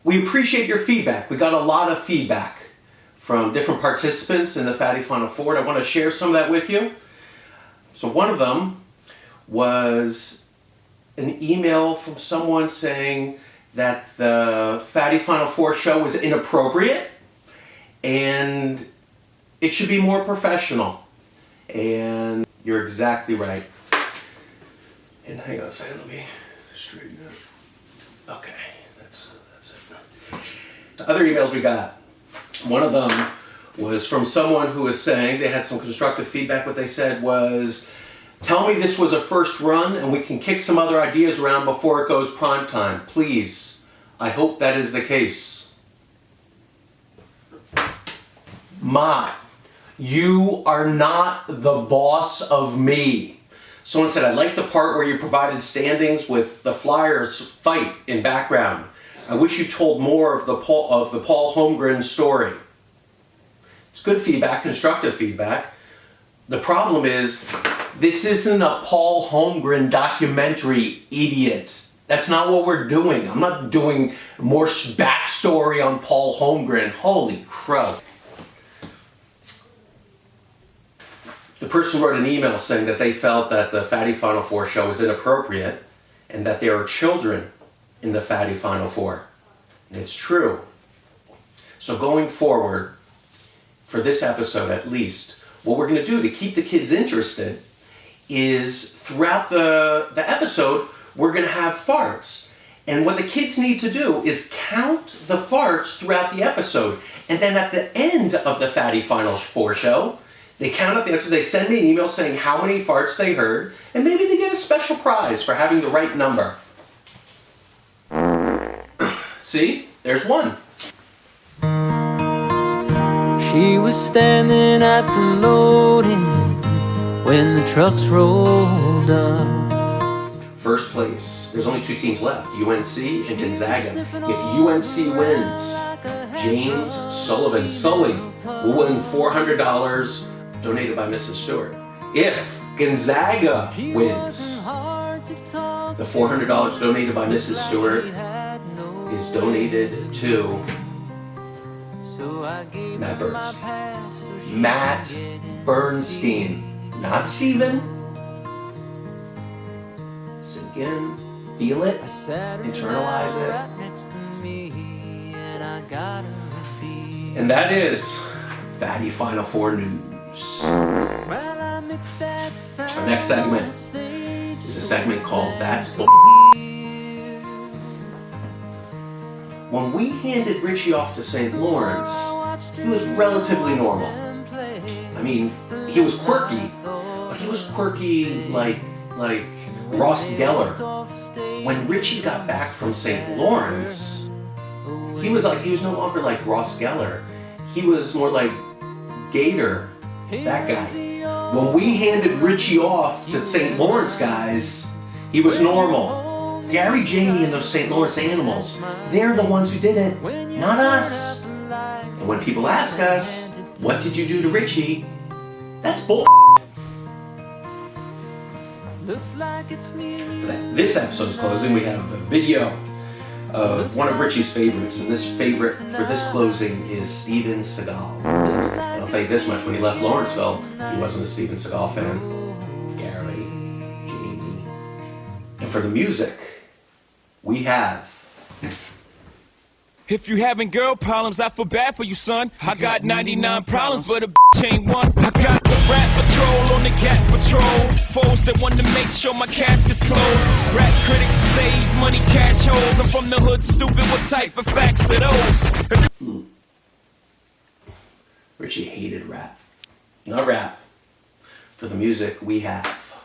We appreciate your feedback. We got a lot of feedback from different participants in the Fatty Final Four, and I want to share some of that with you. So one of them was an email from someone saying that the Fatty Final Four show was inappropriate and it should be more professional. And you're exactly right. And hang on a second, let me straighten up. Okay, that's it. Other emails we got. One of them was from someone who was saying, they had some constructive feedback. What they said was, tell me this was a first run and we can kick some other ideas around before it goes prime time. Please. I hope that is the case. Ma, you are not the boss of me. Someone said, I like the part where you provided standings with the Flyers fight in background. I wish you told more of the Paul Holmgren story. It's good feedback, constructive feedback. The problem is, this isn't a Paul Holmgren documentary, idiot. That's not what we're doing. I'm not doing more backstory on Paul Holmgren. Holy crow. The person wrote an email saying that they felt that the Fatty Final Four show was inappropriate and that there are children in the Fatty Final Four. And it's true. So going forward, for this episode at least, what we're going to do to keep the kids interested is throughout the episode, we're going to have farts. And what the kids need to do is count the farts throughout the episode. And then at the end of the Fatty Final Four show, they count up the episode, they send me an email saying how many farts they heard, and maybe they get a special prize for having the right number. See? There's one. She was standing at the loading when the trucks rolled up. First place. There's only two teams left, UNC and Gonzaga. If UNC wins, James Sully will win $400 donated by Mrs. Stewart. If Gonzaga wins, the $400 donated by Mrs. Stewart is donated to Matt Bernstein. Matt Bernstein. Not Steven. Sink in, feel it, internalize it. And that is Fatty Final Four news. Our next segment is a segment called That's Bull. When we handed Richie off to St. Lawrence, he was relatively normal. I mean, he was quirky, but he was quirky like Ross Geller. When Richie got back from St. Lawrence, he was no longer like Ross Geller. He was more like Gator, that guy. When we handed Richie off to St. Lawrence guys, he was normal. Gary Janey and those St. Lawrence animals, they're the ones who did it, not us. And when people ask us, what did you do to Richie? That's bull. This episode's closing, we have a video of one of Richie's favorites, and this favorite for this closing is Steven Seagal. And I'll tell you this much, when he left Lawrenceville, he wasn't a Steven Seagal fan. Gary, Jamie. And for the music, we have... If you having girl problems, I feel bad for you, son. I got 99 problems, but a bitch ain't one. I got the rap patrol on the cat patrol. Foes that want to make sure my casket's closed. Rap critics say he's money cash holes. I'm from the hood, stupid, what type of facts are those? Richie hated rap. Not rap. For the music, we have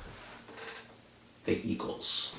the Eagles.